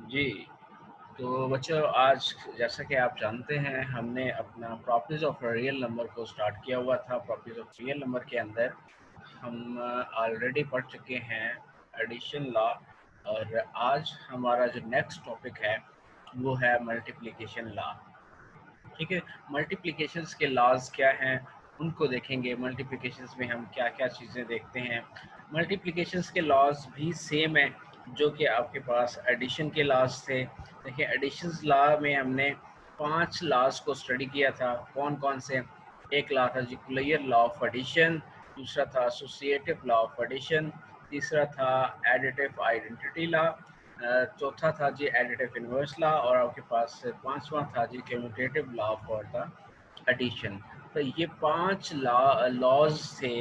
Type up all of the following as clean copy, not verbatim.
जी, तो बच्चों आज जैसा कि आप जानते हैं हमने अपना प्रॉपर्टीज़ ऑफ रियल नंबर को स्टार्ट किया हुआ था। प्रॉपर्टीज़ ऑफ रियल नंबर के अंदर हम ऑलरेडी पढ़ चुके हैं एडिशन लॉ और आज हमारा जो नेक्स्ट टॉपिक है वो है मल्टीप्लिकेशन लॉ। ठीक है, मल्टीप्लिकेशंस के लॉज क्या हैं उनको देखेंगे। मल्टीप्लिकेशंस में हम क्या क्या चीज़ें देखते हैं। मल्टीप्लिकेशंस के लॉज भी सेम है जो कि आपके पास एडिशन के लॉज थे। देखिए एडिशंस लॉ में हमने 5 लॉज को स्टडी किया था। कौन कौन से? एक लॉ था जी क्लेयर लॉ ऑफ एडिशन, दूसरा था एसोसिएटिव लॉ ऑफ एडिशन, तीसरा था एडिटिव आइडेंटिटी लॉ, चौथा था जी एडिटिव इन्वर्स लॉ और आपके पास पांचवा था जी commutative law for the addition. तो ये 5 लॉज थे।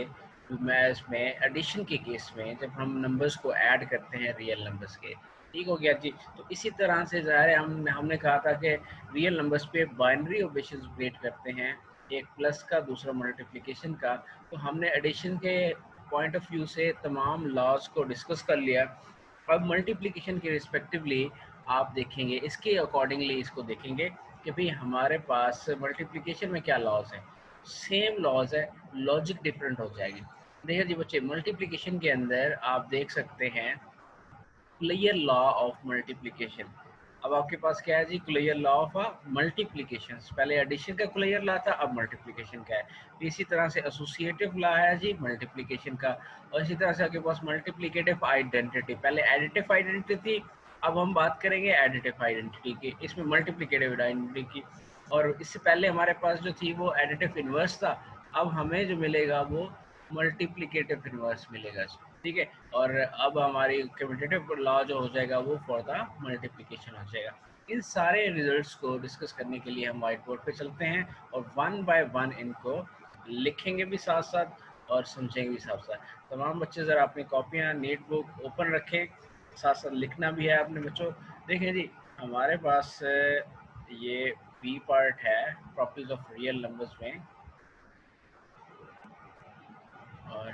मैं इसमें एडिशन के केस में जब हम नंबर्स को ऐड करते हैं रियल नंबर्स के, ठीक हो गया जी। तो इसी तरह से ज़ाहिर है हमने कहा था कि रियल नंबर्स पे बाइनरी ऑपरेशंस क्रिएट करते हैं, एक प्लस का दूसरा मल्टीप्लिकेशन का। तो हमने एडिशन के पॉइंट ऑफ व्यू से तमाम लॉज को डिस्कस कर लिया। अब मल्टीप्लिकेशन के रिस्पेक्टिवली आप देखेंगे, इसके अकॉर्डिंगली इसको देखेंगे कि भाई हमारे पास मल्टीप्लिकेशन में क्या लॉज है। सेम लॉज है, लॉजिक डिफरेंट हो जाएगी। देखिए जी बच्चे, मल्टीप्लिकेशन के अंदर आप देख सकते हैं क्लियर लॉ ऑफ मल्टीप्लिकेशन। अब आपके पास क्या है जी? Closure law of multiplication. पहले एडिशन का क्लियर लॉ था, अब मल्टीप्लिकेशन का है। तो इसी तरह से एसोसिएटिव लॉ है जी मल्टीप्लिकेशन का। और इसी तरह से आपके पास मल्टीप्लिकेटिव आइडेंटिटी, पहले एडिटिव आइडेंटिटी थी, अब हम बात करेंगे एडिटिव आइडेंटिटी की, इसमें मल्टीप्लिकेटिव आइडेंटिटी की। और इससे पहले हमारे पास जो थी वो एडिटिव इनवर्स था, अब हमें जो मिलेगा वो मल्टीप्लिकेटिव इनवर्स मिलेगा। ठीक है, और अब हमारी कम्यूटेटिव लॉ जो हो जाएगा वो फॉर द मल्टीप्लिकेशन हो जाएगा। इन सारे रिजल्ट्स को डिस्कस करने के लिए हम व्हाइट बोर्ड पे चलते हैं और वन बाय वन इनको लिखेंगे भी साथ साथ और समझेंगे भी साथ साथ। तमाम बच्चे ज़रा अपनी कॉपियाँ नोट बुक ओपन रखें, साथ साथ लिखना भी है अपने बच्चों। देखें जी, हमारे पास ये बी पार्ट है प्रॉपर्टीज ऑफ रियल नंबर्स में, और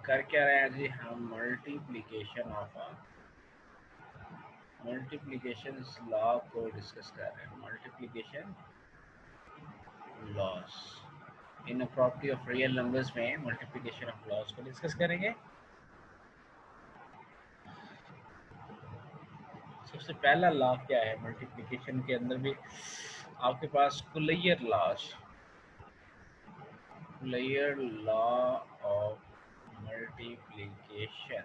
कर क्या रहे हैं जी हम? मल्टीप्लिकेशन लॉ को डिस्कस कर रहे हैं। Multiplication loss in property of real numbers में मल्टीप्लिकेशन ऑफ लॉस को डिस्कस करेंगे। सबसे पहला लॉ क्या है मल्टीप्लिकेशन के अंदर भी? आपके पास कुलैयर लॉ ऑफ मल्टीप्लिकेशन।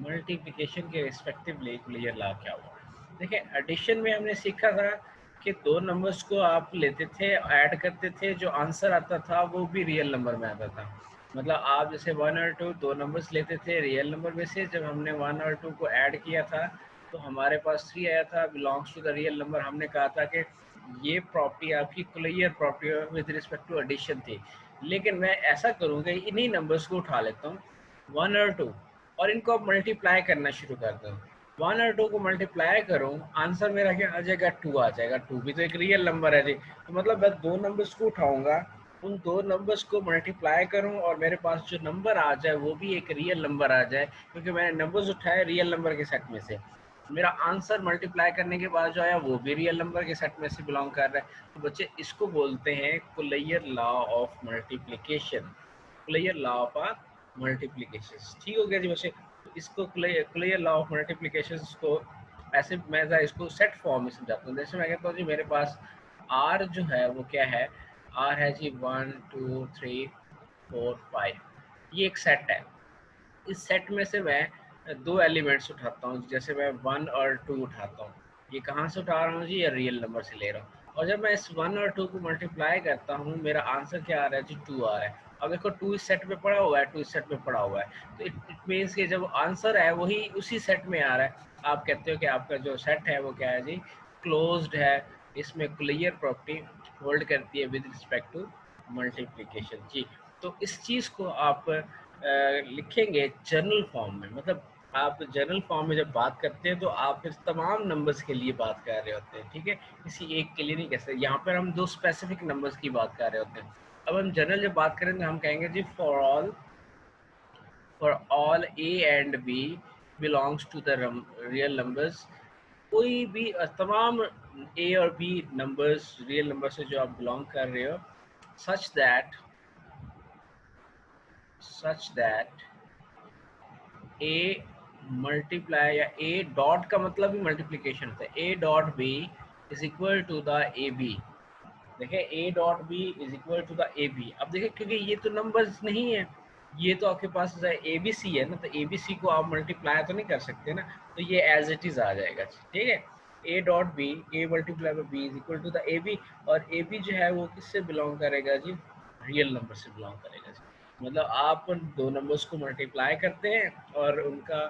मल्टीप्लिकेशन के रिस्पेक्टिवली क्लियर लॉ क्या हुआ? देखिए एडिशन में हमने सीखा था कि दो नंबर्स को आप लेते थे, ऐड करते थे, जो आंसर आता था वो भी रियल नंबर में आता था। मतलब आप जैसे 1 और 2 दो नंबर्स लेते थे रियल नंबर में से, जब हमने 1 और 2 को ऐड किया था तो हमारे पास 3 आया था, belongs to the real number. हमने कहा था कि ये प्रॉपर्टी आपकी clear property with respect to addition थी। लेकिन मैं ऐसा करूँगा, इन्हीं नंबर्स को उठा लेता हूँ 1 और 2 और इनको अब मल्टीप्लाई करना शुरू कर दो। 1 और 2 को मल्टीप्लाई करूँ, आंसर मेरा क्या आ जाएगा? 2 आ जाएगा। 2 भी तो एक रियल नंबर है जी। तो मतलब मैं दो नंबर्स को उठाऊंगा, उन दो नंबर्स को मल्टीप्लाई करूं और मेरे पास जो नंबर आ जाए वो भी एक रियल नंबर आ जाए, क्योंकि मैंने नंबर्स उठाए रियल नंबर के सेट में से। मेरा आंसर मल्टीप्लाई करने के बाद जो आया वो भी रियल नंबर के सेट में से बिलोंग कर रहा है। तो बच्चे इसको बोलते हैं closure law of multiplication. Closure law of multiplication. ठीक हो गया जी बच्चे। तो इसको क्लियर लॉ ऑफ मल्टीप्लिकेशन को ऐसे मैं इसको सेट फॉर्म में समझाता हूँ। जैसे मैं कहता हूँ जी मेरे पास आर जो है वो क्या है? आर है जी 1 2 3 4 5, ये एक सेट है। इस सेट में से मैं दो एलिमेंट्स उठाता हूँ, जैसे मैं 1 और 2 उठाता हूँ। ये कहाँ से उठा रहा हूँ जी? ये रियल नंबर से ले रहा हूँ। और जब मैं इस 1 और 2 को मल्टीप्लाई करता हूँ, मेरा आंसर क्या आ रहा है जी? 2 आ रहा है। अब देखो 2 इस सेट में पड़ा हुआ है, 2 इस सेट में पड़ा हुआ है, तो इट मीन्स कि जब आंसर है वही उसी सेट में आ रहा है। आप कहते हो कि आपका जो सेट है वो क्या है जी? क्लोज्ड है। इसमें क्लियर प्रॉपर्टी होल्ड करती है विद रिस्पेक्ट टू मल्टीप्लिकेशन जी। तो इस चीज़ को आप लिखेंगे जर्नल फॉर्म में, मतलब आप जनरल फॉर्म में जब बात करते हैं तो आप फिर तमाम नंबर्स के लिए बात कर रहे होते हैं, ठीक है, किसी एक के लिए नहीं कह सकते। यहाँ पर हम दो स्पेसिफिक नंबर्स की बात कर रहे होते हैं। अब हम जनरल जब बात करें तो हम कहेंगे जी for all a and b belongs to the real numbers. कोई भी तमाम ए और बी नंबर्स रियल नंबर से जो आप बिलोंग कर रहे हो, सच दैट ए मल्टीप्लाई, या ए डॉट का मतलब ही मल्टीप्लीकेशन होता है, ए dot b is equal to the A b. देखिए a dot b is equal to the A b. अब देखिए क्योंकि ये तो नंबर्स नहीं है, ये तो आपके पास ए बी सी है ना, तो ए बी सी को आप मल्टीप्लाई तो नहीं कर सकते ना, तो ये एज इट इज आ जाएगा, ठीक है। ए dot B, A multiply by B is equal to the A B, और ए बी जो है वो किससे बिलोंग करेगा जी, रियल नंबर से बिलोंग करेगा जी। मतलब आप दो नंबर्स को मल्टीप्लाई करते हैं और उनका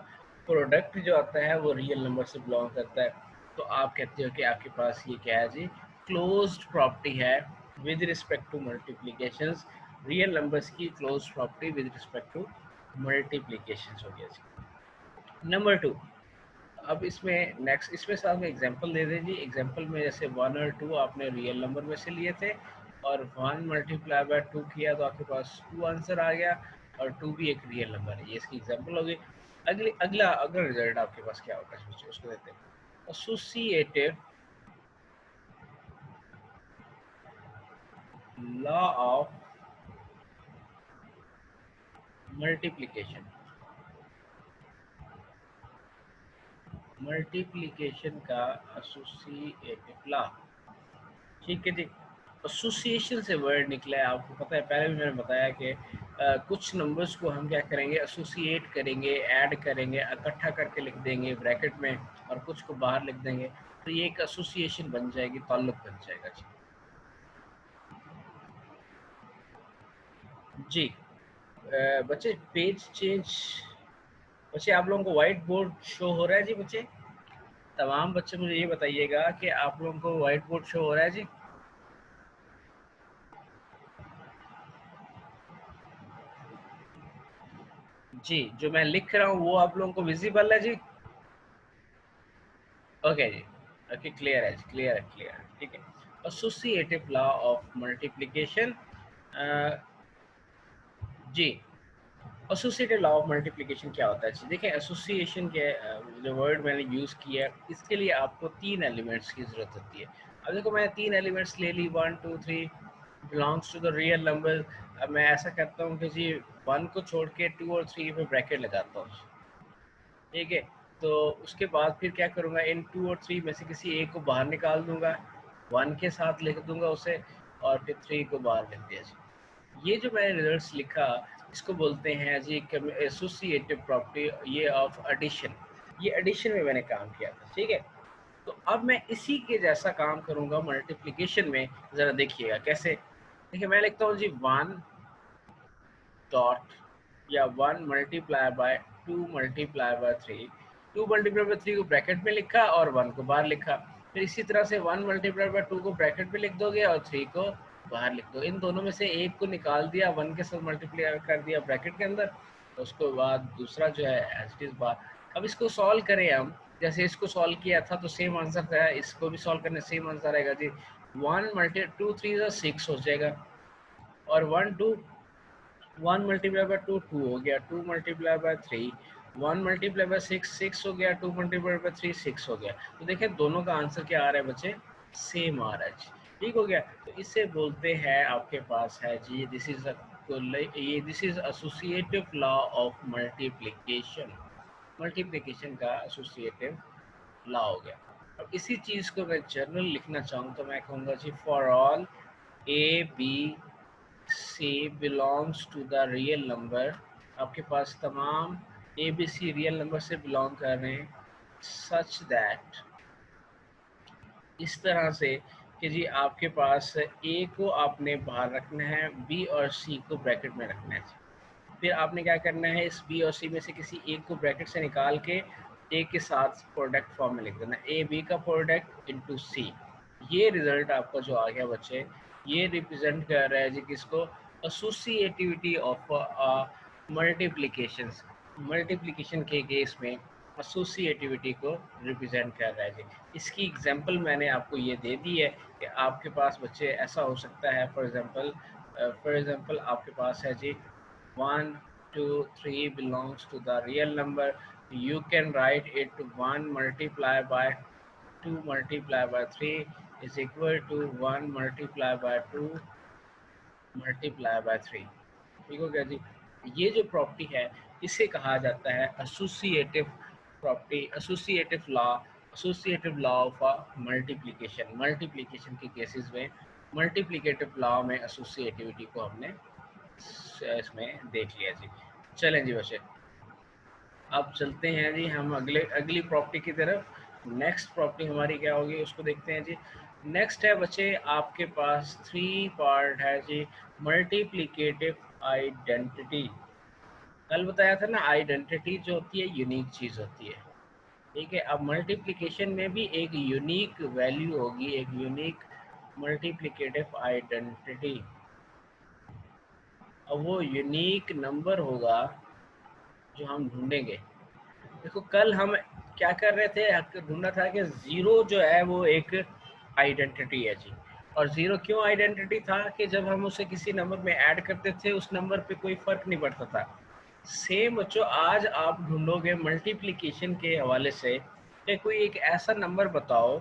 प्रोडक्ट जो आता है वो रियल नंबर से बिलोंग करता है, तो आप कहते हो कि आपके पास ये क्या है जी, क्लोज्ड प्रॉपर्टी है with respect to multiplications. Real numbers की closed property with respect to multiplications हो गया जी। नंबर 2, अब इसमें नेक्स्ट, इसमें साथ में एग्जांपल दे दें जी। एग्जांपल में जैसे 1 और 2 आपने रियल नंबर में से लिए थे, और 1 मल्टीप्लाई बाय 2 किया तो आपके पास 2 आंसर आ गया, और 2 भी एक रियल नंबर है। ये इसकी एग्जांपल होगी। अगला अगला रिजल्ट आपके पास क्या होगा, उसको देते हैं associative law of multiplication. Multiplication का एसोसिएटिव लॉ, ठीक है जी। एसोसिएशन से वर्ड निकला है, आपको पता है, पहले भी मैंने बताया कि कुछ नंबर्स को हम क्या करेंगे, एसोसिएट करेंगे, ऐड करेंगे, इकट्ठा करके लिख देंगे ब्रैकेट में, और कुछ को बाहर लिख देंगे, तो ये एक एसोसिएशन बन जाएगी, ताल्लुक बन जाएगा जी। जी बच्चे पेज चेंज, बच्चे आप लोगों को व्हाइट बोर्ड शो हो रहा है जी? बच्चे, तमाम बच्चे मुझे ये बताइएगा कि आप लोगों को व्हाइट बोर्ड शो हो रहा है जी? जी, जो मैं लिख रहा हूँ वो आप लोगों को विजिबल है जी? ओके जी, ओके, क्लियर है, क्लियर है, क्लियर है, ठीक है। एसोसिएटिव लॉ ऑफ मल्टीप्लिकेशन, जी, एसोसिएटिव लॉ ऑफ मल्टीप्लिकेशन क्या होता है जी? देखिए एसोसिएशन के जो वर्ड मैंने यूज़ किया है, इसके लिए आपको 3 एलिमेंट्स की ज़रूरत होती है। अब देखो मैंने 3 एलिमेंट्स ले ली, 1 2 3 belongs to the real number. अब मैं ऐसा करता हूँ कि जी 1 को छोड़ के 2 और 3 पे ब्रैकेट लगाता हूँ, ठीक है। तो उसके बाद फिर क्या करूँगा, इन 2 और 3 में से किसी एक को बाहर निकाल दूंगा, 1 के साथ लिख दूंगा उसे, और फिर 3 को बाहर लिख दिया जी। ये जो मैंने रिजल्ट्स लिखा, इसको बोलते हैं जी एसोसिएटिव प्रॉपर्टी ये ऑफ एडिशन। ये एडिशन में मैंने काम किया था, ठीक है। तो अब मैं इसी के जैसा काम करूँगा मल्टीप्लिकेशन में, ज़रा देखिएगा कैसे। देखिए मैं लिखता हूँ जी 1 डॉट, या 1 multiply by 2 multiply by 3, 2 multiply by 3 को ब्रैकेट में लिखा और 1 को बाहर लिखा। फिर इसी तरह से 1 मल्टीप्लाई बाय 2 को ब्रैकेट में लिख दोगे और 3 को बाहर लिख दो। इन दोनों में से एक को निकाल दिया, 1 के साथ मल्टीप्लाई कर दिया ब्रैकेट के अंदर, उसके बाद दूसरा जो है एज इट इज बाहर। अब इसको सॉल्व करें हम, जैसे इसको सॉल्व किया था तो सेम आंसर था, इसको भी सॉल्व करने सेम आंसर आएगा जी। 1 मल्टी 2 3 6 हो जाएगा, और 1 मल्टीप्लाई बाय 2 2 हो गया, 2 मल्टीप्लाई बाय 3 1 मल्टीप्लाई बाय 6 6 हो गया, 2 मल्टीप्लाई बाय 3 6 हो गया। तो देखें दोनों का आंसर क्या आ रहा है बच्चे, सेम आ रहा है जी, ठीक हो गया। तो इससे बोलते हैं आपके पास है जी, this is associative law of multiplication. Multiplication का एसोसिएटिव लॉ हो गया। अब इसी चीज़ को मैं जर्नल लिखना चाहूँ तो मैं कहूँगा जी for all a b c belongs to the real number. आपके पास तमाम a b c real number से बिलोंग कर रहे हैं, सच दैट, इस तरह से कि जी आपके पास ए को आपने बाहर रखना है, बी और सी को ब्रैकेट में रखना है। फिर आपने क्या करना है, इस बी और सी में से किसी एक को ब्रैकेट से निकाल के ए के साथ प्रोडक्ट फॉर्म में लिख देना, ए बी का प्रोडक्ट इनटू सी। ये रिजल्ट आपका जो आ गया बच्चे, ये रिप्रेजेंट कर रहा है जी किसको, एसोसिएटिविटी ऑफ मल्टीप्लिकेशंस। मल्टीप्लिकेशन के केस में एसोसिएटिविटी को रिप्रेजेंट कर रहा है जी। इसकी एग्जांपल मैंने आपको ये दे दी है कि आपके पास बच्चे ऐसा हो सकता है, फॉर एग्जांपल आपके पास है जी 1 2 3 belongs to the real number, you can write it 1 multiply by 2 multiply by 3 is equal to 1 multiply by 2 multiply by 3। ठीक हो गया जी। ये जो प्रॉपर्टी है इसे कहा जाता है associative property, associative law of multiplication. Multiplication के केसेस में मल्टीप्लिकेटिव लॉ में एसोसिएटिविटी को हमने इसमें देख लिया जी। चलें जी बच्चे, अब चलते हैं जी हम अगली प्रॉपर्टी की तरफ। नेक्स्ट प्रॉपर्टी हमारी क्या होगी उसको देखते हैं जी। नेक्स्ट है बच्चे आपके पास 3 पार्ट है जी, मल्टीप्लिकेटिव आइडेंटिटी। कल बताया था ना, आइडेंटिटी जो होती है यूनिक चीज होती है, ठीक है। अब मल्टीप्लिकेशन में भी एक यूनिक वैल्यू होगी, एक यूनिक मल्टीप्लिकेटिव आइडेंटिटी। अब वो यूनिक नंबर होगा जो हम ढूंढेंगे। देखो कल हम क्या कर रहे थे, ढूंढना था कि जीरो जो है वो एक आइडेंटिटी है जी। और जीरो क्यों आइडेंटिटी था कि जब हम उसे किसी नंबर में ऐड करते थे उस नंबर पे कोई फर्क नहीं पड़ता था। सेम बच्चों आज आप ढूंढोगे मल्टीप्लिकेशन के हवाले से कि कोई एक ऐसा नंबर बताओ,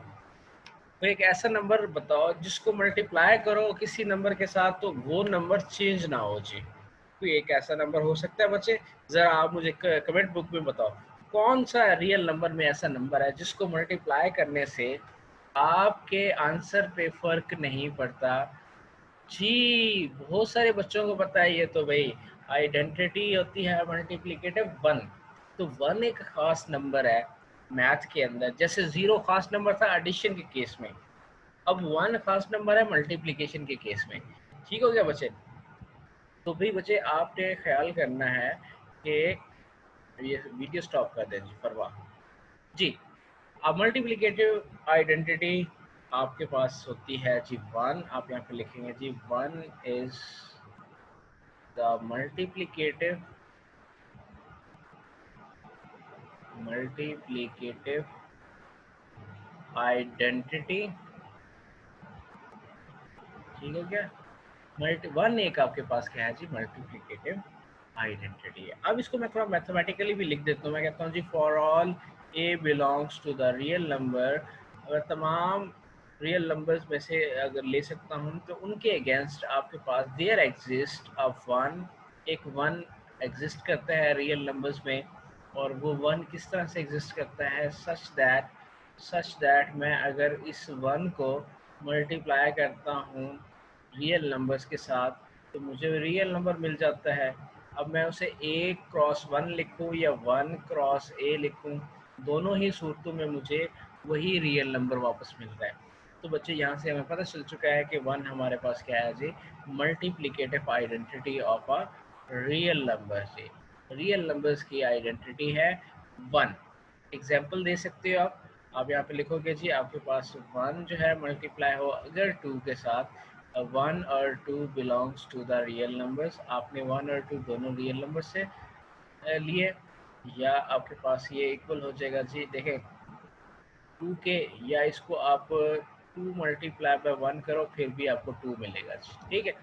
कोई एक ऐसा नंबर बताओ जिसको मल्टीप्लाई करो किसी नंबर के साथ तो वो नंबर चेंज ना हो जी। कोई एक ऐसा नंबर हो सकता है बच्चे, जरा आप मुझे कमेंट बुक में बताओ कौन सा रियल नंबर में ऐसा नंबर है जिसको मल्टीप्लाई करने से आपके आंसर पे फर्क नहीं पड़ता जी। बहुत सारे बच्चों को पता है ये तो भाई, आइडेंटिटी होती है मल्टीप्लिकेटिव 1। तो 1 एक खास नंबर है मैथ के अंदर, जैसे जीरो खास नंबर था एडिशन के केस में, अब 1 खास नंबर है मल्टीप्लिकेशन के केस में। ठीक हो गया बच्चे। तो भाई बच्चे आपने ख्याल करना है कि ये वीडियो स्टॉप कर दें जी, परवाह जी। अब मल्टीप्लिकेटिव आइडेंटिटी आपके पास होती है जी 1। आप यहाँ पे लिखेंगे जी 1 इज द मल्टीप्लिकेटिव आइडेंटिटी। ठीक है क्या, मल्टी 1 एक आपके पास क्या है जी, मल्टीप्लिकेटिव आइडेंटिटी है। अब इसको मैं थोड़ा मैथमेटिकली भी लिख देता हूँ। मैं कहता हूँ जी for all a belongs to the real number, अगर तमाम रियल नंबर्स में से अगर ले सकता हूँ तो उनके अगेंस्ट आपके पास देयर एग्जिस्ट अ 1, एक 1 एग्जिस्ट करता है रियल नंबर्स में। और वो 1 किस तरह से एग्जिस्ट करता है, सच दैट मैं अगर इस 1 को मल्टीप्लाई करता हूँ रियल नंबर्स के साथ तो मुझे रियल नंबर मिल जाता है। अब मैं उसे ए क्रॉस 1 लिखूँ या 1 क्रॉस ए लिखूँ, दोनों ही सूरतों में मुझे वही रियल नंबर वापस मिल रहा है। तो बच्चे यहाँ से हमें पता चल चुका है कि 1 हमारे पास क्या है जी, multiplicative identity of a real number जी। रियल नंबर्स की आइडेंटिटी है 1। एग्जाम्पल दे सकते हो आप यहाँ पे लिखोगे जी आपके पास 1 जो है मल्टीप्लाई हो अगर 2 के साथ, 1 और 2 belongs to the real numbers. आपने 1 और 2 दोनों रियल नंबर से लिए, या आपके पास ये इक्वल हो जाएगा जी। देखें 2 के, या इसको आप 2 मल्टीप्लाई बाय 1 करो फिर भी आपको 2 मिलेगा जी। ठीक है,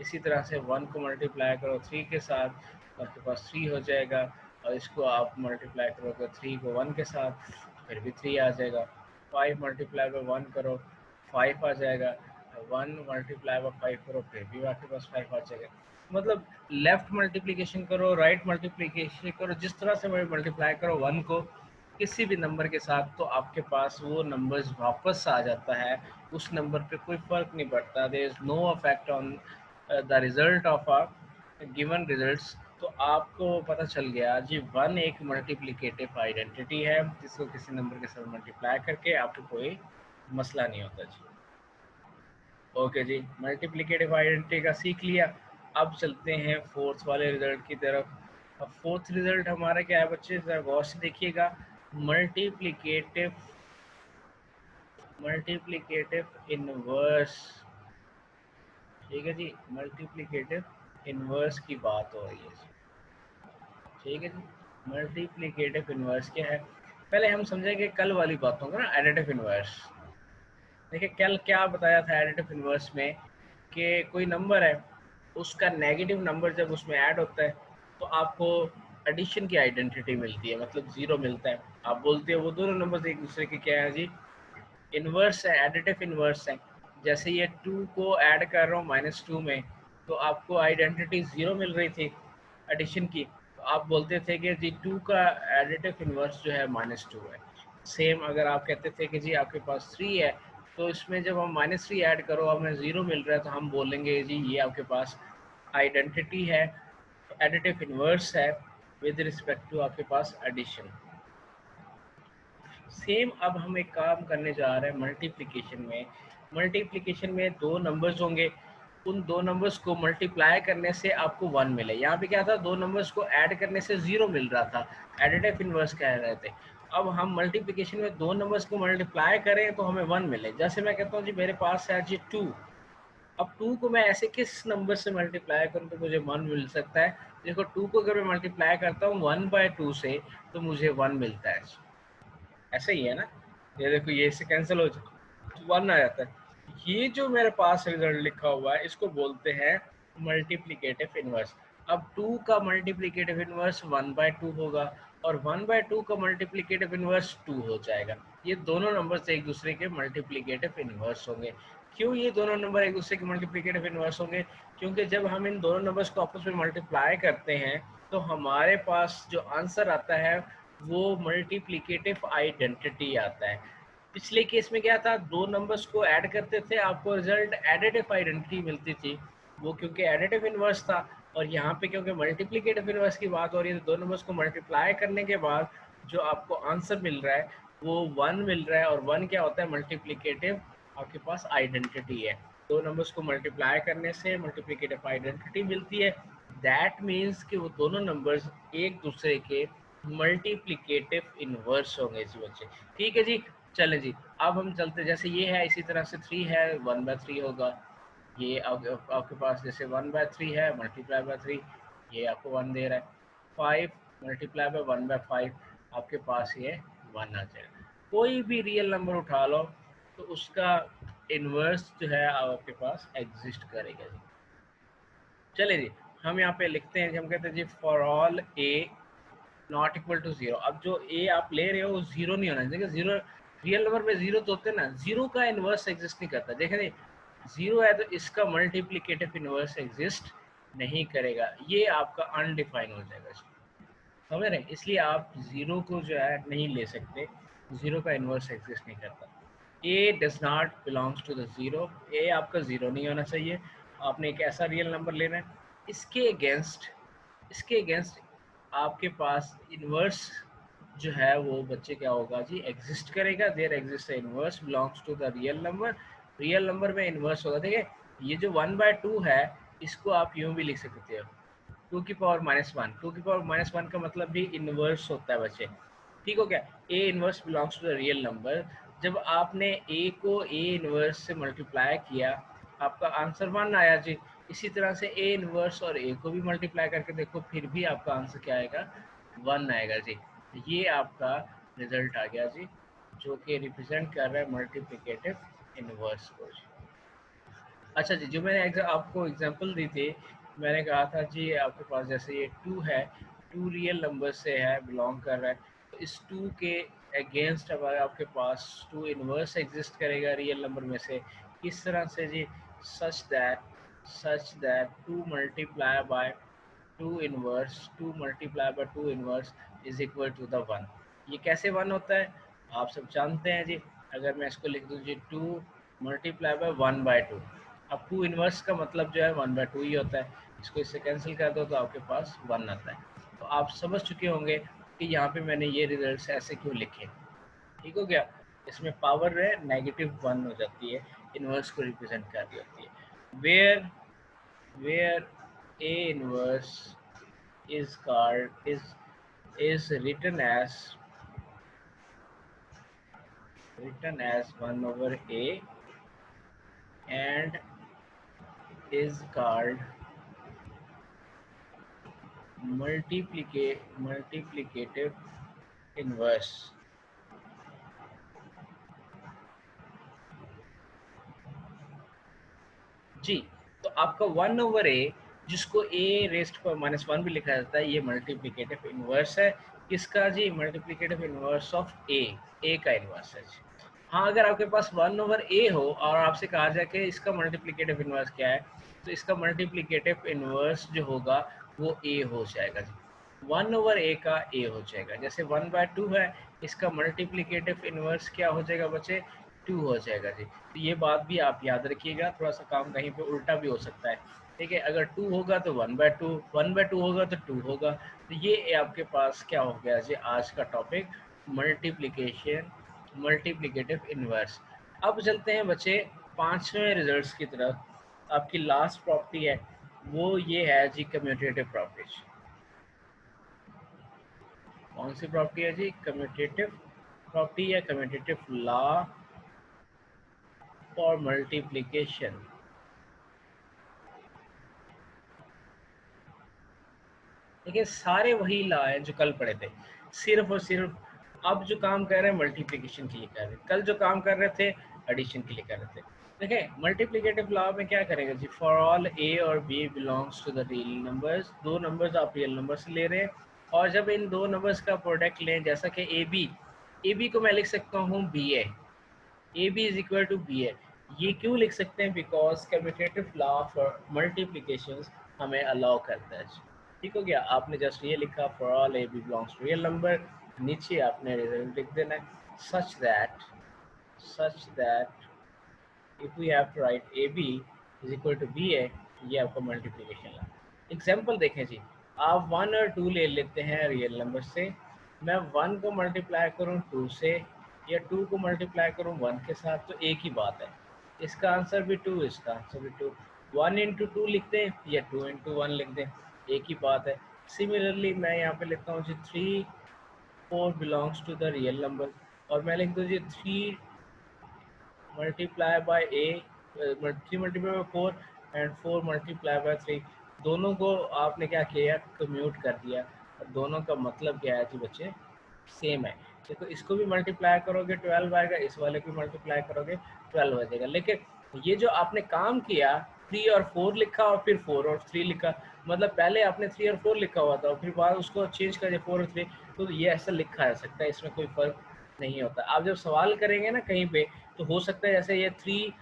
इसी तरह से 1 को मल्टीप्लाई करो 3 के साथ तो आपके पास 3 हो जाएगा, और इसको आप मल्टीप्लाई करोगे 3 को 1 के साथ फिर भी 3 आ जाएगा। 5 मल्टीप्लाई बाय 1 करो 5 आ जाएगा, 1 मल्टीप्लाई बाय 5 करो फिर भी आपके पास 5 आ जाएगा। मतलब लेफ्ट मल्टीप्लिकेशन करो, राइट मल्टीप्लिकेशन करो, जिस तरह से मल्टीप्लाई करो 1 को किसी भी नंबर के साथ तो आपके पास वो नंबर्स वापस आ जाता है, उस नंबर पे कोई फर्क नहीं पड़ता। There is no affect on the result of a given results. तो आपको पता चल गया जी 1 एक मल्टीप्लिकेटिव आइडेंटिटी है जिसको किसी नंबर के साथ मल्टीप्लाई करके आपको कोई मसला नहीं होता जी। ओके जी, मल्टीप्लिकेटिव आइडेंटिटी का सीख लिया। अब चलते हैं फोर्थ वाले रिजल्ट की तरफ। अब फोर्थ रिजल्ट हमारा क्या है बच्चे, जरा गौर से देखिएगा। Multiplicative multiplicative inverse. ठीक है जी, मल्टीप्लिकेटिव इनवर्स की बात हो रही है। ठीक है जी, मल्टीप्लिकेटिव इनवर्स क्या है? पहले हम समझेंगे कल वाली बातों को ना, एडिटिव इनवर्स। देखिए कल क्या बताया था एडिटिव इनवर्स में, कि कोई नंबर है, उसका नेगेटिव नंबर जब उसमें ऐड होता है तो आपको एडिशन की आइडेंटिटी मिलती है, मतलब जीरो मिलता है। आप बोलते हो वो दोनों नंबर एक दूसरे के क्या है जी, इनवर्स है, एडिटिव इनवर्स है। जैसे ये 2 को ऐड कर रहा हूँ -2 में, तो आपको आइडेंटिटी जीरो मिल रही थी एडिशन की, तो आप बोलते थे कि जी 2 का एडिटिव इनवर्स जो है -2 है। सेम अगर आप कहते थे कि जी आपके पास 3 है, तो इसमें जब हम -3 ऐड करो हमें जीरो मिल रहा है, तो हम बोलेंगे जी ये आपके पास आइडेंटिटी है, एडिटिव इनवर्स है विद रिस्पेक्ट टू आपके पास एडिशन। सेम अब हम एक काम करने जा रहे हैं मल्टीप्लिकेशन में। मल्टीप्लिकेशन में दो नंबर्स होंगे, उन दो नंबर्स को मल्टीप्लाई करने से आपको 1 मिले। यहाँ पे क्या था, दो नंबर्स को ऐड करने से 0 मिल रहा था, एडिटिव इनवर्स कह रहे थे। अब हम मल्टीप्लिकेशन में दो नंबर्स को मल्टीप्लाई करें तो हमें 1 मिले। जैसे मैं कहता हूँ जी मेरे पास है जी 2, अब 2 को मैं ऐसे किस नंबर से मल्टीप्लाई करूँ तो मुझे 1 मिल सकता है? देखो 2 को अगर मैं मल्टीप्लाई करता हूँ 1/2 से तो मुझे 1 मिलता है। ऐसा ही है ना, ये देखो ये इससे कैंसिल हो जाए तो 1 आ जाता है। ये जो मेरे पास रिजल्ट लिखा हुआ है इसको बोलते हैं मल्टीप्लिकेटिव इनवर्स। अब 2 का मल्टीप्लिकेटिव इनवर्स 1/2 होगा और 1/2 का मल्टीप्लिकेटिव इनवर्स 2 हो जाएगा। ये दोनों नंबर्स एक दूसरे के मल्टीप्लिकेटिव इनवर्स होंगे। क्यों ये दोनों नंबर एक दूसरे के मल्टीप्लिकेटिव इनवर्स होंगे? क्योंकि जब हम इन दोनों नंबर्स को आपस में मल्टीप्लाई करते हैं तो हमारे पास जो आंसर आता है वो मल्टीप्लिकेटिव आइडेंटिटी आता है। पिछले केस में क्या था, दो नंबर्स को ऐड करते थे आपको रिजल्ट एडिटिव आइडेंटिटी मिलती थी, वो क्योंकि एडिटिव इनवर्स था। और यहाँ पे क्योंकि मल्टीप्लिकेटिव इनवर्स की बात हो रही है तो दो नंबर्स को मल्टीप्लाई करने के बाद जो आपको आंसर मिल रहा है वो 1 मिल रहा है। और 1 क्या होता है, मल्टीप्लिकेटिव आपके पास आइडेंटिटी है। दो नंबर्स को मल्टीप्लाई करने से मल्टीप्लिकेटिव आइडेंटिटी मिलती है। दैट मीन्स कि वो दोनों नंबर्स एक दूसरे के मल्टीप्लिकेटिव इनवर्स होंगे जी बच्चे। ठीक है जी, चले जी अब हम चलते, जैसे ये है इसी तरह से 3 है 1/3 होगा। ये आपके पास जैसे 1/3 है मल्टीप्लाई बाय 3, ये आपको 1 दे रहा है। 5 मल्टीप्लाई बाय 1/5 आपके पास ये 1 आ जाएगा। कोई भी रियल नंबर उठा लो तो उसका इनवर्स जो है आपके पास एग्जिस्ट करेगा जी। चले जी हम यहाँ पे लिखते हैं, हम कहते हैं जी for all a not equal to 0। अब जो ए आप ले रहे हो वो 0 नहीं होना चाहिए। 0 रियल नंबर में 0 तो होते हैं ना, 0 का इनवर्स एग्जिस्ट नहीं करता। देखें नहीं, 0 है तो इसका मल्टीप्लिकेटिव इनवर्स एग्जिस्ट नहीं करेगा, ये आपका अनडिफाइन हो जाएगा, समझ रहे हैं? इसलिए आप 0 को जो है नहीं ले सकते, 0 का इनवर्स एग्जिस्ट नहीं करता। A does not belongs to the 0, a आपका 0 नहीं होना चाहिए। आपने एक ऐसा रियल नंबर लेना है, इसके अगेंस्ट आपके पास इनवर्स जो है वो बच्चे क्या होगा जी, एग्जिस्ट करेगा। There exist inverse belongs to the real number, real number में इनवर्स होगा। देखिए ये जो 1/2 है इसको आप यूं भी लिख सकते हो 2 की पावर -1। 2 की पावर -1 का मतलब भी इनवर्स होता है बच्चे, ठीक हो गया। A inverse belongs to the real number. जब आपने ए को ए इनवर्स से मल्टीप्लाई किया आपका आंसर 1 आया जी। इसी तरह से ए इनवर्स और ए को भी मल्टीप्लाई करके देखो फिर भी आपका आंसर क्या आएगा, 1 आएगा जी। ये आपका रिजल्ट आ गया जी, जो कि रिप्रेजेंट कर रहा है मल्टीप्लिकेटिव इनवर्स को जी। अच्छा जी, जो मैंने आपको एग्जांपल दी थी, मैंने कहा था जी आपके पास जैसे ये 2 है, 2 रियल नंबर से है, बिलोंग कर रहा है, तो इस 2 के अगेंस्ट अब आपके पास 2 इनवर्स एग्जिस्ट करेगा रियल नंबर में से। किस तरह से जी, such that 2 multiply by 2 inverse, 2 multiply by 2 inverse is equal to the 1। ये कैसे 1 होता है आप सब जानते हैं जी। अगर मैं इसको लिख दूँ जी 2 मल्टीप्लाई बाय 1/2, अब 2 इनवर्स का मतलब जो है 1/2 ही होता है। इसको इससे कैंसिल कर दो तो आपके पास 1 आता है। तो आप समझ चुके होंगे कि यहाँ पे मैंने ये रिजल्ट्स ऐसे क्यों लिखे, ठीक हो गया। इसमें पावर है -1 हो जाती है, इनवर्स को रिप्रेजेंट कर रही होती है। Where A inverse is called is written as 1 over a and is called multiplicative inverse. जी, तो आपका 1/a जिसको a रेस्ट पर -1 भी लिखा जाता है, ये मल्टीप्लिकेटिव इनवर्स है। किसका जी? मल्टीप्लिकेटिव इनवर्स ऑफ a का इनवर्स है जी। हाँ, अगर आपके पास 1/a हो और आपसे कहा जाए कि इसका मल्टीप्लिकेटिव इनवर्स क्या है, तो इसका मल्टीप्लिकेटिव इनवर्स जो होगा वो a हो जाएगा जी। 1/a का a हो जाएगा। जैसे 1/2 है, इसका मल्टीप्लिकेटिव इनवर्स क्या हो जाएगा बच्चे? 2 हो जाएगा जी। तो ये बात भी आप याद रखिएगा, थोड़ा सा काम कहीं पे उल्टा भी हो सकता है। ठीक है, अगर 2 होगा तो 1/2, 1/2 होगा तो 2 होगा। तो ये आपके पास क्या हो गया जी आज का टॉपिक, मल्टीप्लिकेटिव इनवर्स। अब चलते हैं बच्चे 5वें रिजल्ट्स की तरफ। आपकी लास्ट प्रॉपर्टी है वो ये है जी कम्यूटेटिव प्रॉपर्टीज। कौन सी प्रॉपर्टी है जी? कम्यूटेटिव प्रॉपर्टी या कम्यूटेटिव लॉ फॉर मल्टीप्लिकेशन। देखिए सारे वही लॉ हैं जो कल पढ़े थे, सिर्फ और सिर्फ अब जो काम कर रहे हैं मल्टीप्लिकेशन के लिए कर रहे हैं, कल जो काम कर रहे थे एडिशन के लिए कर रहे थे। देखिए मल्टीप्लिकेटिव लॉ में क्या करेंगे जी, फॉर ऑल ए और B belongs to the real numbers. दो नंबर्स आप रियल नंबर से ले रहे हैं और जब इन दो नंबर्स का प्रोडक्ट लें, जैसा कि ए बी को मैं लिख सकता हूँ b a b is equal to b a. ये क्यों लिख सकते हैं? Because commutative law for multiplication हमें अलाउ करता है। ठीक हो गया, आपने जस्ट ये लिखा for all a b belongs to real number, नीचे आपने रिजल्ट लिख देना है such that if we have to write a b is equal to b a. ये आपका मल्टीप्लिकेशन लॉ। एग्जाम्पल देखें जी, आप 1 और 2 ले लेते हैं रियल नंबर से। मैं 1 को मल्टीप्लाई करूँ 2 से या 2 को मल्टीप्लाई करूँ 1 के साथ, तो एक ही बात है। इसका आंसर भी 2, इसका आंसर भी 2। 1 इंटू 2 लिख दें या 2 इंटू 1 लिख दें, एक ही बात है। सिमिलरली मैं यहाँ पे लिखता हूँ जी 3 4 belongs to the real number, और मैं लिख दूँ जी 3 multiply by A, 3 multiply by 4 and 4 multiply by 3। दोनों को आपने क्या किया? कम्यूट कर दिया, और दोनों का मतलब क्या है जी बच्चे? सेम है। देखो इसको भी मल्टीप्लाई करोगे 12 आएगा, इस वाले को मल्टीप्लाई करोगे 12 आ जाएगा। लेकिन ये जो आपने काम किया 3 और 4 लिखा और फिर 4 और 3 लिखा, मतलब पहले आपने 3 और 4 लिखा हुआ था और फिर बाद उसको चेंज कर दिया 4 और 3, तो ये ऐसा लिखा जा सकता है, इसमें कोई फर्क नहीं होता। आप जब सवाल करेंगे ना कहीं पे, तो हो सकता है जैसे ये 3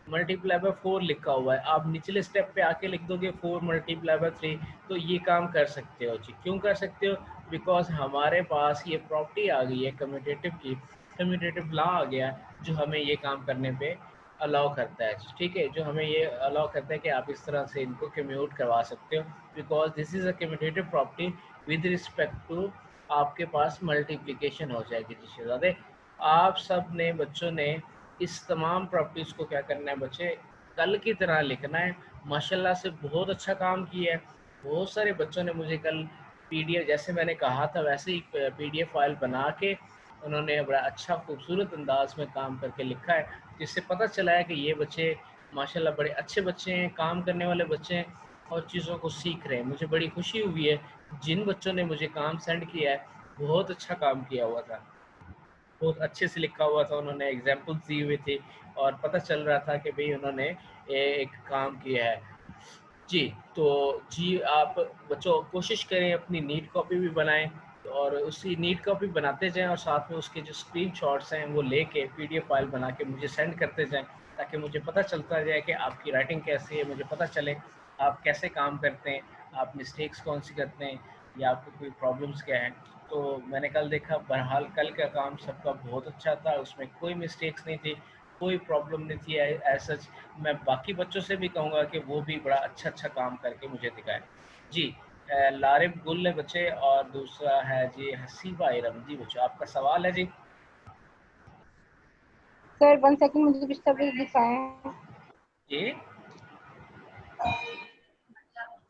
मल्टीप्लाई बाय 4 लिखा हुआ है, आप निचले स्टेप पे आके लिख दोगे 4 मल्टीप्लाई बाय 3, तो ये काम कर सकते हो जी। क्यों कर सकते हो? बिकॉज हमारे पास ये प्रॉपर्टी आ गई है कम्यूटेटिव की, कम्यूटेटिव लॉ आ गया जो हमें ये काम करने पे अलाउ करता है। ठीक है, जो हमें ये अलाउ करता है कि आप इस तरह से इनको कम्यूट करवा सकते हो, because this is a commutative property with respect to आपके पास मल्टीप्लिकेशन हो जाएगी जी शहजादे। आप सब ने बच्चों ने इस तमाम प्रॉपर्टीज़ को क्या करना है बच्चे? कल की तरह लिखना है। माशाल्लाह से बहुत अच्छा काम किया है। बहुत सारे बच्चों ने मुझे कल पीडीएफ, जैसे मैंने कहा था वैसे ही पीडीएफ फाइल बना के उन्होंने बड़ा अच्छा खूबसूरत अंदाज में काम करके लिखा है, जिससे पता चला है कि ये बच्चे माशाल्लाह बड़े अच्छे बच्चे हैं, काम करने वाले बच्चे हैं और चीज़ों को सीख रहे हैं। मुझे बड़ी खुशी हुई है, जिन बच्चों ने मुझे काम सेंड किया है बहुत अच्छा काम किया हुआ था, बहुत अच्छे से लिखा हुआ था, उन्होंने एग्जाम्पल्स दी हुई थी और पता चल रहा था कि भाई उन्होंने एक काम किया है जी। तो जी आप बच्चों कोशिश करें अपनी नीट कॉपी भी बनाएं और उसी नीट कॉपी बनाते जाएं और साथ में उसके जो स्क्रीनशॉट्स हैं वो लेके पीडीएफ फाइल बना के मुझे सेंड करते जाएं, ताकि मुझे पता चलता जाए कि आपकी राइटिंग कैसी है, मुझे पता चले आप कैसे काम करते हैं, आप मिस्टेक्स कौन सी करते हैं या आपको कोई प्रॉब्लम्स क्या हैं। तो मैंने कल देखा, बहरहाल कल का काम सबका बहुत अच्छा था, उसमें कोई मिस्टेक्स नहीं थी, कोई प्रॉब्लम नहीं थी ऐसा। मैं बाकी बच्चों से भी कहूँगा कि वो भी बड़ा अच्छा अच्छा काम करके मुझे दिखाएं जी। लारिब गुल है बच्चे, और दूसरा है जी हसीबा इरम। जी बच्चों आपका सवाल है जी। सर 1 सेकंड, मुझे कुछ सब दिखाएं। जी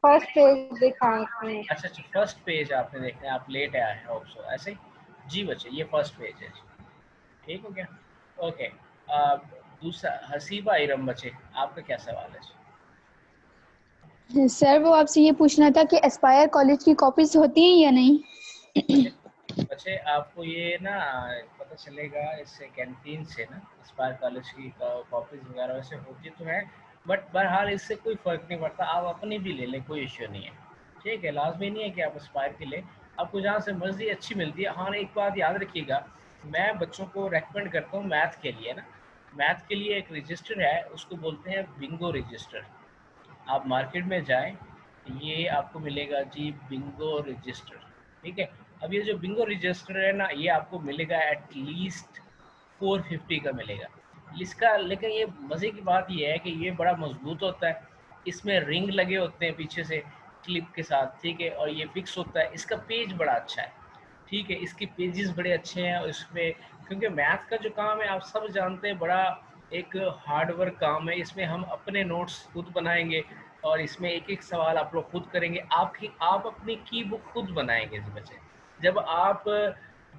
फर्स्ट पेज दिखाएं एक मिनट। अच्छा अच्छा, फर्स्ट पेज आपने देखना है, आप लेट आए हैं होप सो ऐसे ही। जी बच्चे ये फर्स्ट पेज है जी, ठीक हो गया, ओके। दूसरा हसीबा इरम बच्चे आपका क्या सवाल है जी? सर वो आपसे ये पूछना था कि एस्पायर कॉलेज की कॉपीज होती हैं या नहीं? बच्चे बच्चे आपको ये ना पता चलेगा इससे कैंटीन से ना, स्पायर कॉलेज की कॉपीज वगैरह वैसे होती तो है, बट बहरहाल इससे कोई फ़र्क नहीं पड़ता, आप अपनी भी ले लें, कोई इश्यू नहीं है। ठीक है, लाजमी नहीं है कि आप स्पायर की लें, आपको जहाँ से मर्जी अच्छी मिलती है। हाँ, एक बात याद रखिएगा, मैं बच्चों को रेकमेंड करता हूँ मैथ के लिए ना, मैथ के लिए एक रजिस्टर है, उसको बोलते हैं बिंगो रजिस्टर। आप मार्केट में जाएं, ये आपको मिलेगा जी बिंगो रजिस्टर। ठीक है, अब ये जो बिंगो रजिस्टर है ना, ये आपको मिलेगा एटलीस्ट 450 का मिलेगा इसका। लेकिन ये मज़े की बात ये है कि ये बड़ा मजबूत होता है, इसमें रिंग लगे होते हैं पीछे से क्लिप के साथ। ठीक है, और ये फिक्स होता है, इसका पेज बड़ा अच्छा है। ठीक है, इसके पेजेस बड़े अच्छे हैं, और इसमें क्योंकि मैथ का जो काम है आप सब जानते हैं, बड़ा एक हार्ड वर्क काम है। इसमें हम अपने नोट्स खुद बनाएंगे, और इसमें एक एक सवाल आप लोग खुद करेंगे, आप अपनी की बुक खुद बनाएंगे जी बच्चे। जब आप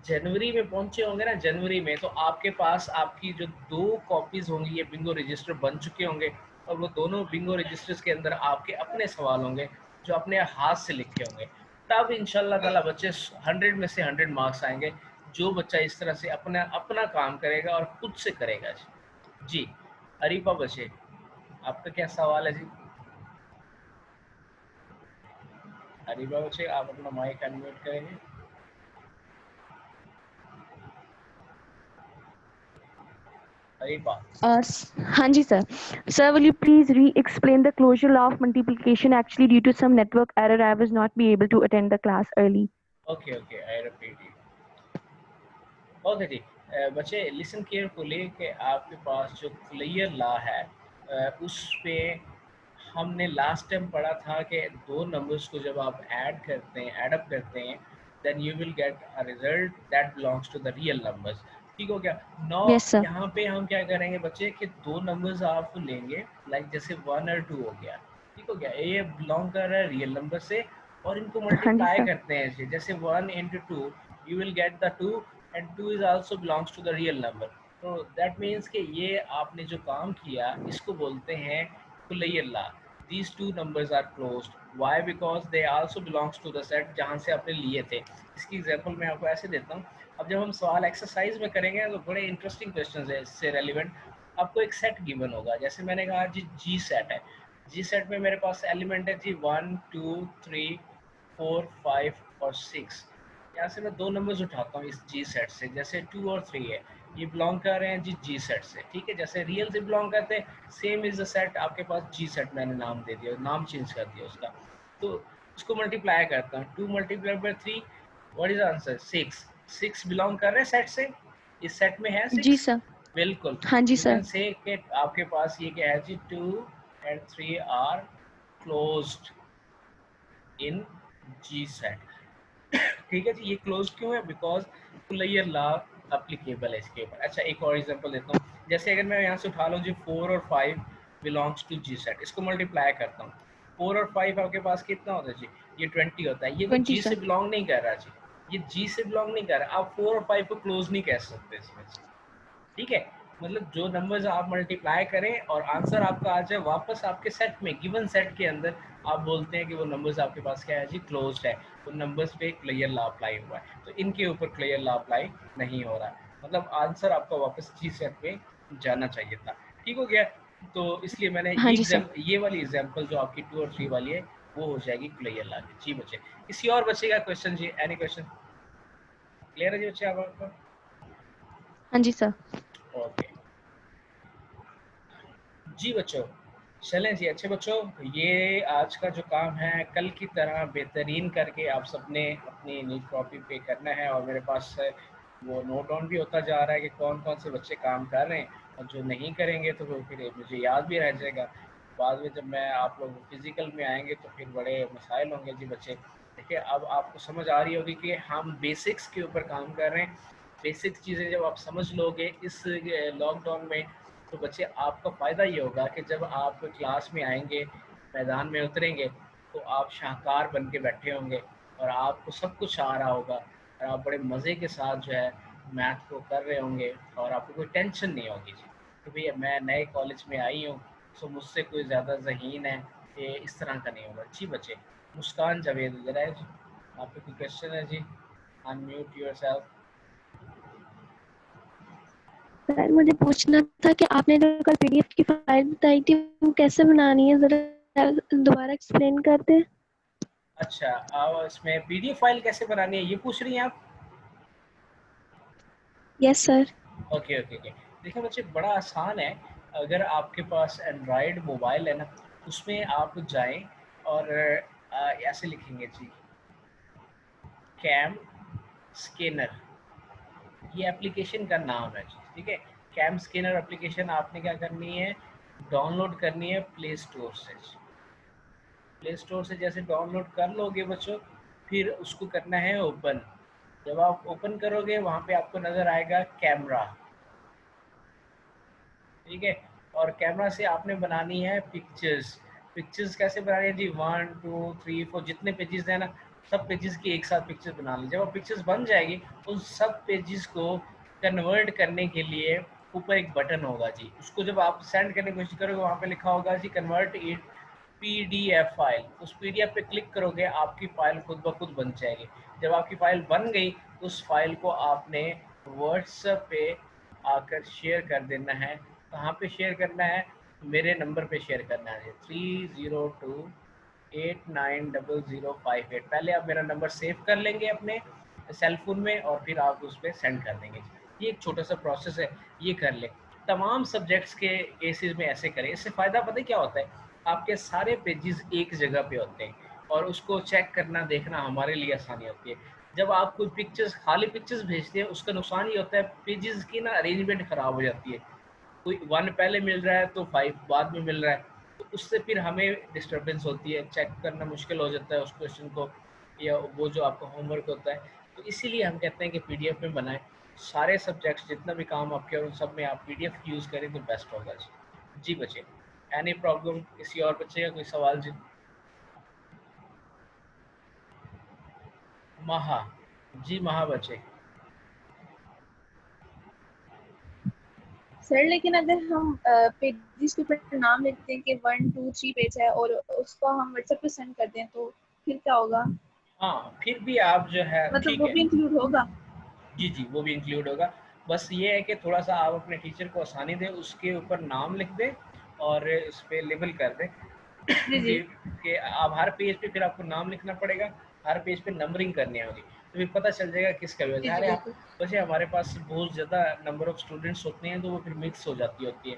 जनवरी में पहुंचे होंगे ना, जनवरी में, तो आपके पास आपकी जो 2 कॉपीज़ होंगी, ये बिंगो रजिस्टर बन चुके होंगे, और वो दोनों बिंगो रजिस्टर्स के अंदर आपके अपने सवाल होंगे जो अपने हाथ से लिखे होंगे। तब इंशाल्लाह ताला बच्चे 100 में से 100 मार्क्स आएंगे, जो बच्चा इस तरह से अपना अपना काम करेगा और खुद से करेगा जी। अरीफा बच्चे, आपका क्या सवाल है जी? अरीफा बच्चे, आप अपना माइक अनम्यूट करेंगे। अरीफा। हाँ जी sir. Sir, will you please re-explain the closure law of multiplication? Actually, due to some network error, I was not be able to attend the class early. Okay okay, I repeat it. Okay जी, बच्चे listen carefully कि आपके पास जो clear law है, उस पे हमने last time पढ़ा था कि 2 नंबर्स को जब आप ऐड करते हैं, ऐड अप करते हैं, then you will get a result that belongs to the real numbers. ठीक हो गया। No, Yes sir. यहाँ पे हम क्या करेंगे बच्चे कि 2 नंबर्स आप लेंगे, लाइक जैसे 1 और 2 हो गया। ठीक हो गया, ये बिलोंग कर रहा है रियल नंबर से, और इनको हाँ जी मल्टीप्लाई सर. करते हैं। जैसे 1 into 2, you will get the 2, and 2 is also belongs to the real number। तो that means कि ये आपने जो काम किया इसको बोलते हैं closure law. These 2 numbers are closed। Why? Because they also belongs to the set जहाँ से आपने लिए थे। इसकी एग्जांपल मैं आपको ऐसे देता हूँ। अब जब हम सवाल एक्सरसाइज में करेंगे तो बड़े इंटरेस्टिंग क्वेश्चन है इससे रेलिवेंट। आपको एक सेट गिवन होगा, जैसे मैंने कहा जी सेट है। जी सेट में मेरे पास एलिमेंट है जी 1 2 3 4 5 और 6। यहाँ से मैं 2 नंबर्स उठाता हूँ इस जी सेट से, जैसे 2 और 3 है, ये बिलोंग कर रहे हैं जी सेट से। ठीक है, जैसे रियल से बिलोंग करते हैं, सेम इज द सेट आपके पास जी सेट, मैंने नाम दे दिया, नाम चेंज कर दिया उसका। तो उसको मल्टीप्लाई करता हूँ, 2 multiply by 3, what is answer? 6। 6 belong कर रहे हैं सेट से, इस सेट में है जी 6। सर. बिल्कुल। हाँ जी यू सर. कैन से कि आपके पास ये क्या है जी, 2 and 3 are closed in G set. ठीक है जी, ये क्लोज क्यों है? बिकॉज कुलैयर लॉ अप्लीकेबल है इसके ऊपर। अच्छा, एक और एग्जांपल देता हूँ, जैसे अगर मैं यहाँ से उठा लूँ जी 4 और 5 बिलोंग्स टू जी सेट, इसको मल्टीप्लाई करता हूँ, 4 और 5 आपके पास कितना होता है जी? ये 20 होता है। ये भी 20 जी से sir. बिलोंग नहीं कर रहा जी, ये जी से बिलोंग नहीं कर रहा। आप 4 और 5 को क्लोज नहीं कह सकते इसमें। ठीक है, मतलब जो नंबर्स आप मल्टीप्लाई करें और आंसर आपका आ जाए वापस आपके सेट में, गिवन सेट के अंदर, आप बोलते हैं कि वो नंबर्स आपके पास क्या है जी, क्लोज्ड है। उन नंबर्स पे क्लियर लॉ अप्लाई हुआ है, तो इनके ऊपर क्लियर लॉ अप्लाई नहीं हो रहा है, मतलब आंसर आपका वापस जी सेट पे जाना चाहिए था। ठीक हो गया। तो इसलिए मैंने हाँ जी सर. ये वाली एग्जाम्पल जो आपकी 2 और 3 वाली है, वो हो जाएगी क्लियर लॉ की। जी बच्चे, किसी और बच्चे का क्वेश्चन जी? Any question? क्लियर है जी बच्चे आपको? हाँ जी सर. ओके जी बच्चों, चलें जी। अच्छे बच्चों, ये आज का जो काम है कल की तरह बेहतरीन करके आप सबने अपनी नीट कॉपी पे करना है, और मेरे पास वो नोट डाउन भी होता जा रहा है कि कौन कौन से बच्चे काम कर रहे हैं, और जो नहीं करेंगे तो वो फिर मुझे याद भी रह जाएगा बाद में। जब मैं आप लोग फिज़िकल में आएंगे तो फिर बड़े मसाइल होंगे जी बच्चे। देखिए, अब आपको समझ आ रही होगी कि हम बेसिक्स के ऊपर काम कर रहे हैं। बेसिक चीज़ें जब आप समझ लोगे इस लॉकडाउन में, तो बच्चे आपका फ़ायदा ये होगा कि जब आप क्लास में आएंगे, मैदान में उतरेंगे, तो आप शाहकार बन के बैठे होंगे, और आपको सब कुछ आ रहा होगा, और आप बड़े मज़े के साथ जो है मैथ को कर रहे होंगे, और आपको कोई टेंशन नहीं होगी जी कि भैया मैं नए कॉलेज में आई हूँ, सो मुझसे कोई ज़्यादा ज़हीन है ये इस तरह का नहीं होगा। जी बच्चे, मुस्कान जावेद इधर है जी, आपको कोई क्वेश्चन है जी? Unmute yourself. सर मुझे पूछना था कि आपने जो कल पीडीएफ की फाइल बताई थी वो कैसे बनानी है, जरा दोबारा एक्सप्लेन करते हैं। अच्छा, अब इसमें पीडीएफ फाइल कैसे बनानी है ये पूछ रही हैं आप? Yes sir. Okay okay okay, देखिए बच्चे बड़ा आसान है। अगर आपके पास एंड्रॉयड मोबाइल है ना, उसमें आप जाएं और ऐसे लिखेंगे जी, कैम स्कैनर, ये एप्लीकेशन का नाम है जी, ठीक है। कैम स्कैनर एप्लीकेशन आपने क्या करनी है, डाउनलोड करनी है प्ले स्टोर से। प्ले स्टोर से जैसे डाउनलोड कर लोगे बच्चों, फिर उसको करना है ओपन। जब आप ओपन करोगे वहाँ पे आपको नज़र आएगा कैमरा, ठीक है। और कैमरा से आपने बनानी है पिक्चर्स। पिक्चर्स कैसे बनानी है जी, 1 2 3 4 जितने पेजेस हैं ना, सब पेजेस की एक साथ पिक्चर बना ली। जब आप पिक्चर्स बन जाएगी, उन सब पेजेस को कन्वर्ट करने के लिए ऊपर एक बटन होगा जी, उसको जब आप सेंड करने की कोशिश करोगे वहाँ पे लिखा होगा जी कन्वर्ट इट पीडीएफ फाइल। उस पीडीएफ पे क्लिक करोगे, आपकी फाइल खुद ब खुद बन जाएगी। जब आपकी फाइल बन गई, उस फाइल को आपने व्हाट्सएप पे आकर शेयर कर देना है। कहाँ पे शेयर करना है, मेरे नंबर पे शेयर करना है 30289005 8। पहले आप मेरा नंबर सेव कर लेंगे अपने सेल फोन में और फिर आप उस पर सेंड कर देंगे। ये एक छोटा सा प्रोसेस है, ये कर ले। तमाम सब्जेक्ट्स के केसेस में ऐसे करें। इससे फ़ायदा पता है क्या होता है, आपके सारे पेजेस एक जगह पे होते हैं और उसको चेक करना देखना हमारे लिए आसानी होती है। जब आप कोई पिक्चर्स, खाली पिक्चर्स भेजते हैं, उसका नुकसान ये होता है पेजेस की ना अरेंजमेंट ख़राब हो जाती है। कोई 1 पहले मिल रहा है तो 5 बाद में मिल रहा है, तो उससे फिर हमें डिस्टर्बेंस होती है, चेक करना मुश्किल हो जाता है उस क्वेश्चन को या वो जो आपका होमवर्क होता है। तो इसीलिए हम कहते हैं कि पीडीएफ में बनाएं। सारे सब्जेक्ट्स जितना भी काम आपके और उन सब में आप पीडीएफ यूज़ करें तो बेस्ट होगा जी। जी बच्चे, एनी प्रॉब्लम, किसी और बच्चे का कोई सवाल जी? महा जी, महा बच्चे। सर लेकिन अगर हम पेजेस के ऊपर नाम लिखते हैं कि 1 2 3 पेज है और उसको हम व्हाट्सएप पे सेंड करते हैं तो फिर क्या होगा? हाँ, फिर भी आप जो है मतलब ठीक वो है। भी इंक्लूड होगा? जी जी, वो भी इंक्लूड होगा। बस ये है कि थोड़ा सा आप अपने टीचर को आसानी दें, उसके ऊपर नाम लिख दें और उस पर लेबल कर दें जी जी। कि आप हर पेज पे फिर आपको नाम लिखना पड़ेगा, हर पेज पे नंबरिंग करनी होगी, तो फिर पता चल जाएगा किसका भी जी है। जी अरे आप बिल्कुल। वैसे हमारे पास बहुत ज़्यादा नंबर ऑफ़ स्टूडेंट्स होते हैं तो वो फिर मिक्स हो जाती होती है।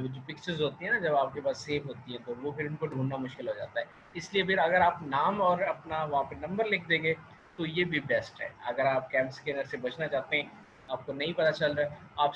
जो पिक्चर्स होती हैं ना जब आपके पास सेव होती है तो वो फिर उनको ढूंढना मुश्किल हो जाता है। इसलिए फिर अगर आप नाम और अपना वहाँ पे नंबर लिख देंगे तो ये भी बेस्ट है। अगर आप कैम स्कैनर से बचना चाहते हैं, आपको नहीं पता चल रहा है, आप